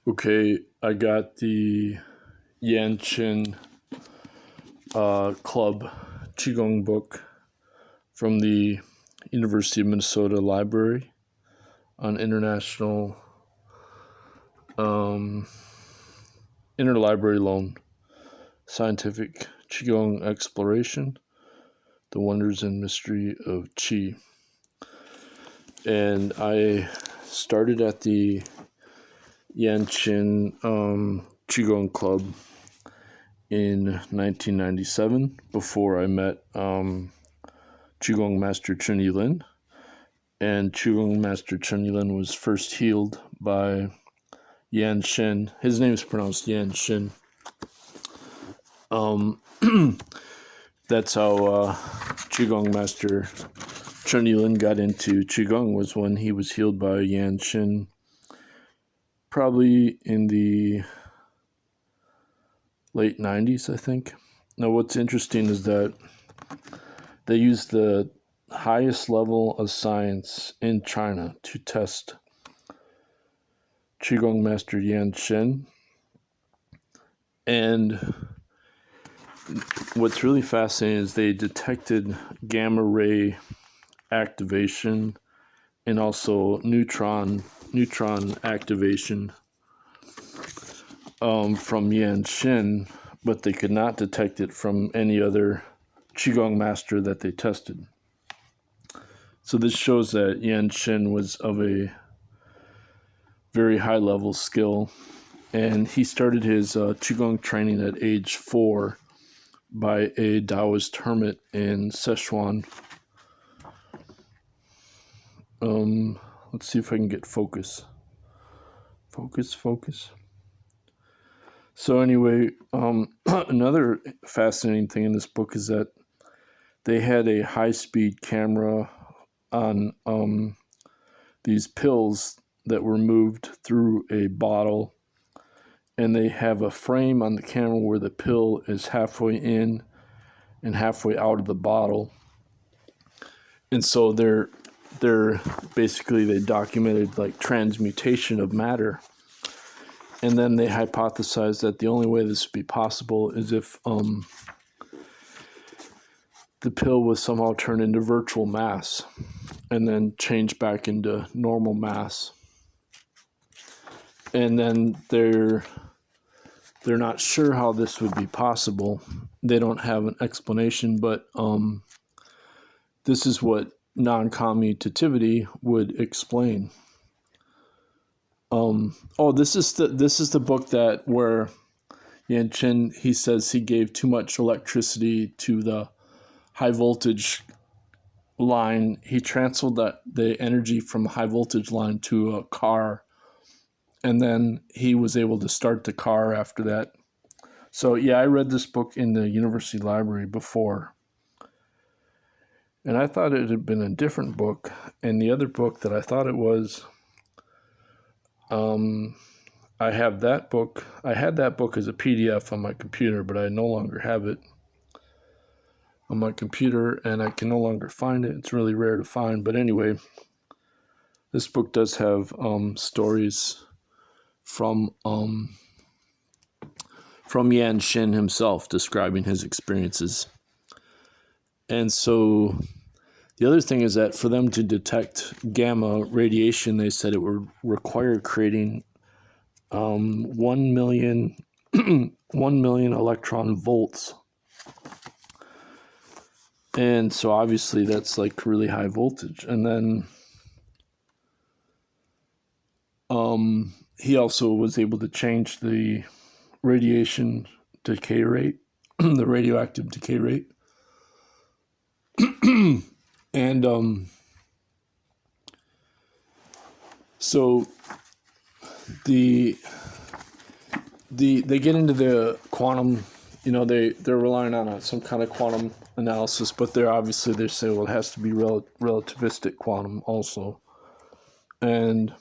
Okay, I got the Yanshin Club Qigong book from the University of Minnesota Library on international interlibrary loan, scientific Qigong exploration, the wonders and mystery of Qi. And I started at the Yanshin Qigong Club in 1997 before I met Qigong Master Chen Yilin. And Qigong Master Chen Yilin was first healed by Yan Shin. His name is pronounced Yan Shin. That's how Qigong Master Chen Yilin got into Qigong, was when he was healed by Yan Shin, probably in the late 90s, I think. Now, what's interesting is that they used the highest level of science in China to test Qigong Master Yan Shin. And what's really fascinating is they detected gamma ray activation and also neutron activation from Yan Shin, but they could not detect it from any other Qigong master that they tested. So this shows that Yan Shin was of a very high level skill, and he started his Qigong training at age 4 by a Taoist hermit in Sichuan. Let's see if I can get focus. Focus. So anyway, another fascinating thing in this book is that they had a high-speed camera on these pills that were moved through a bottle, and they have a frame on the camera where the pill is halfway in and halfway out of the bottle. And so they're basically, they documented like transmutation of matter. And then they hypothesized that the only way this would be possible is if the pill was somehow turned into virtual mass and then changed back into normal mass. And then they're not sure how this would be possible. They don't have an explanation, but this is what non-commutativity would explain. This is the book that where Yan Shin, he says he gave too much electricity to the high voltage line. He transferred the energy from a high voltage line to a car, and then he was able to start the car after that. So yeah, I read this book in the university library before, and I thought it had been a different book. And the other book that I thought it was, I have that book. I had that book as a PDF on my computer, but I no longer have it on my computer, and I can no longer find it. It's really rare to find. But anyway, this book does have stories from Yan Shin himself describing his experiences. And so the other thing is that for them to detect gamma radiation, they said it would require creating 1 million electron volts. And so obviously that's like really high voltage. And then he also was able to change the radiation decay rate, the radioactive decay rate. And so they get into the quantum, they're relying on some kind of quantum analysis, but they say, well, it has to be relativistic quantum also. And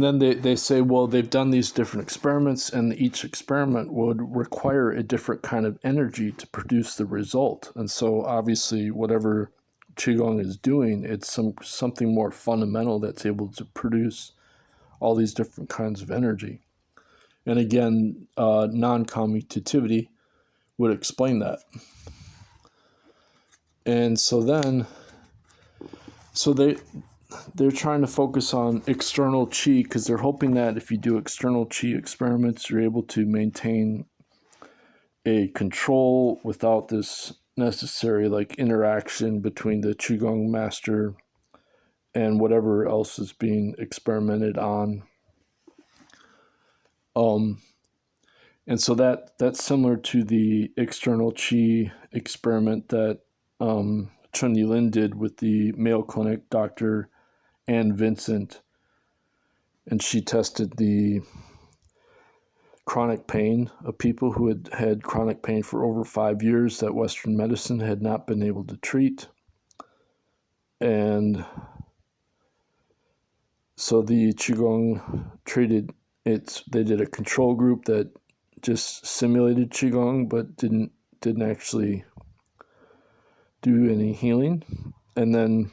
then they say, well, they've done these different experiments, and each experiment would require a different kind of energy to produce the result. And so obviously whatever Qigong is doing. It's something more fundamental that's able to produce all these different kinds of energy. And again, non-commutativity would explain that. And so they're trying to focus on external chi because they're hoping that if you do external chi experiments, you're able to maintain a control without this necessary like interaction between the Qigong master and whatever else is being experimented on. And so that's similar to the external chi experiment that Chun Yilin did with the Mayo Clinic Dr. Ann Vincent. And she tested the chronic pain of people who had had chronic pain for over 5 years that Western medicine had not been able to treat. And so the Qigong treated it. They did a control group that just simulated Qigong but didn't actually do any healing. And then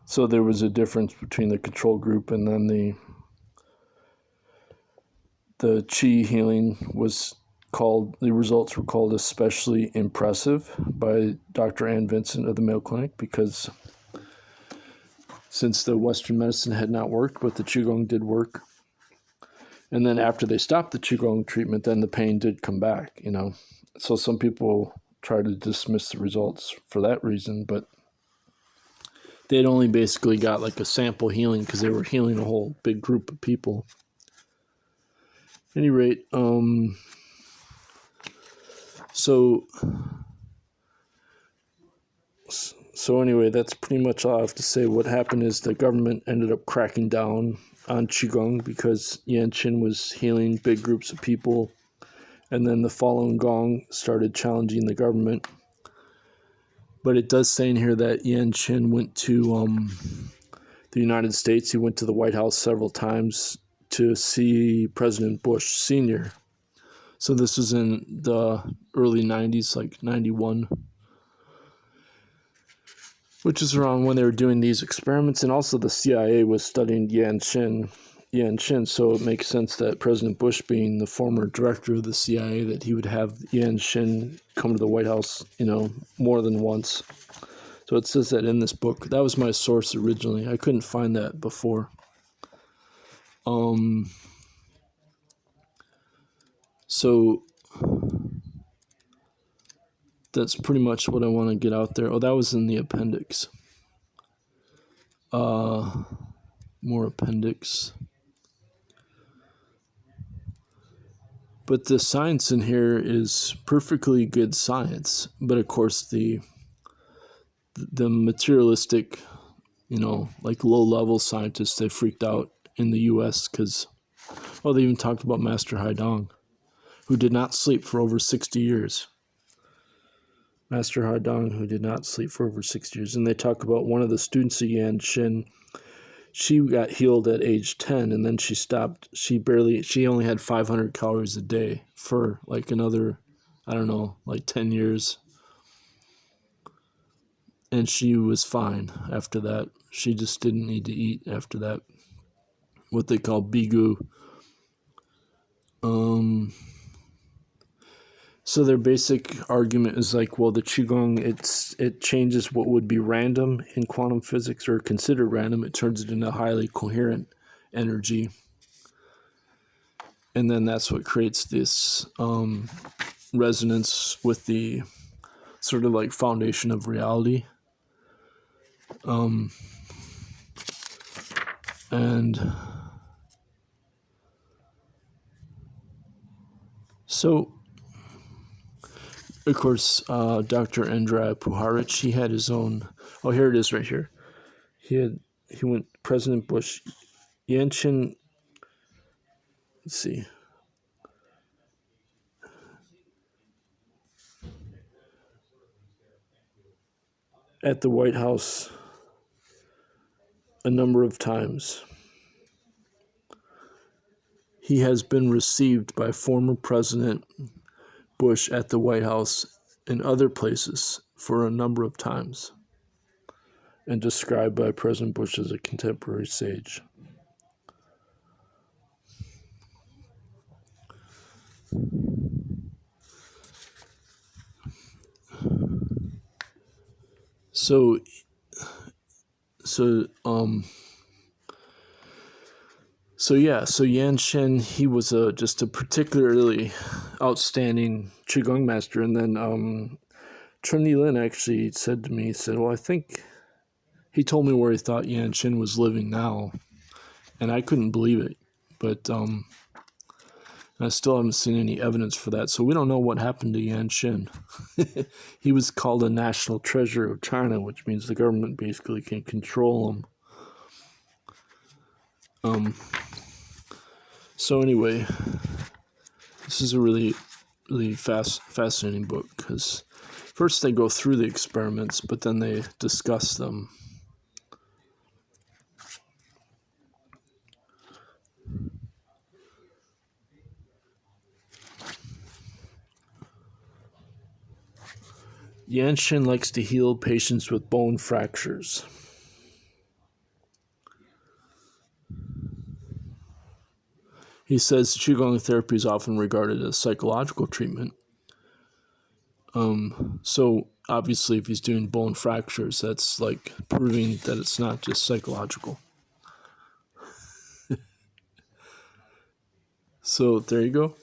so there was a difference between the control group and then the Qi healing was called, the results were called especially impressive by Dr. Ann Vincent of the Mayo Clinic, because since the Western medicine had not worked, but the Qigong did work. And then after they stopped the Qigong treatment, then the pain did come back, you know. So some people try to dismiss the results for that reason, but they'd only basically got like a sample healing because they were healing a whole big group of people. At any rate, so anyway, that's pretty much all I have to say. What happened is the government ended up cracking down on Qigong because Yan Qin was healing big groups of people, and then the Falun Gong started challenging the government. But it does say in here that Yan Qin went to the United States. He went to the White House several times to see President Bush Sr. So this was in the early 90s, like 91, which is around when they were doing these experiments. And also the CIA was studying Yan Qin. So it makes sense that President Bush, being the former director of the CIA, that he would have Yan Qin come to the White House, you know, more than once. So it says that in this book. That was my source originally. I couldn't find that before. So that's pretty much what I want to get out there. Oh, that was in the appendix. More appendix. But the science in here is perfectly good science. But of course, the materialistic, you know, like low-level scientists, they freaked out in the U.S. because, they even talked about Master Haidong, who did not sleep for over 60 years. Master Haidong, who did not sleep for over 60 years. And they talk about one of the students of Yan Qin. She got healed at age 10, and then she stopped. She only had 500 calories a day for like another, I don't know, like 10 years. And she was fine after that. She just didn't need to eat after that. What they call bigu. So their basic argument is like, well, the Qigong, it changes what would be random in quantum physics or considered random. It turns it into highly coherent energy. And then that's what creates this resonance with the sort of like foundation of reality. And so, of course, Dr. Andrei Puharich, he had his own. Oh, here it is, right here. He went President Bush, Yan Qin. Let's see. At the White House a number of times. He has been received by former President Bush at the White House and other places for a number of times and described by President Bush as a contemporary sage. So Yan Shen, he was just a particularly outstanding Qigong master. And then Trinity Lin actually said to me, well, I think he told me where he thought Yan Shen was living now. And I couldn't believe it. But I still haven't seen any evidence for that. So we don't know what happened to Yan Shen. He was called a national treasure of China, which means the government basically can control him. So anyway, this is a really, really fascinating book, because first they go through the experiments, but then they discuss them. Yan Shen likes to heal patients with bone fractures. He says Qigong therapy is often regarded as psychological treatment. So obviously if he's doing bone fractures, that's like proving that it's not just psychological. So there you go.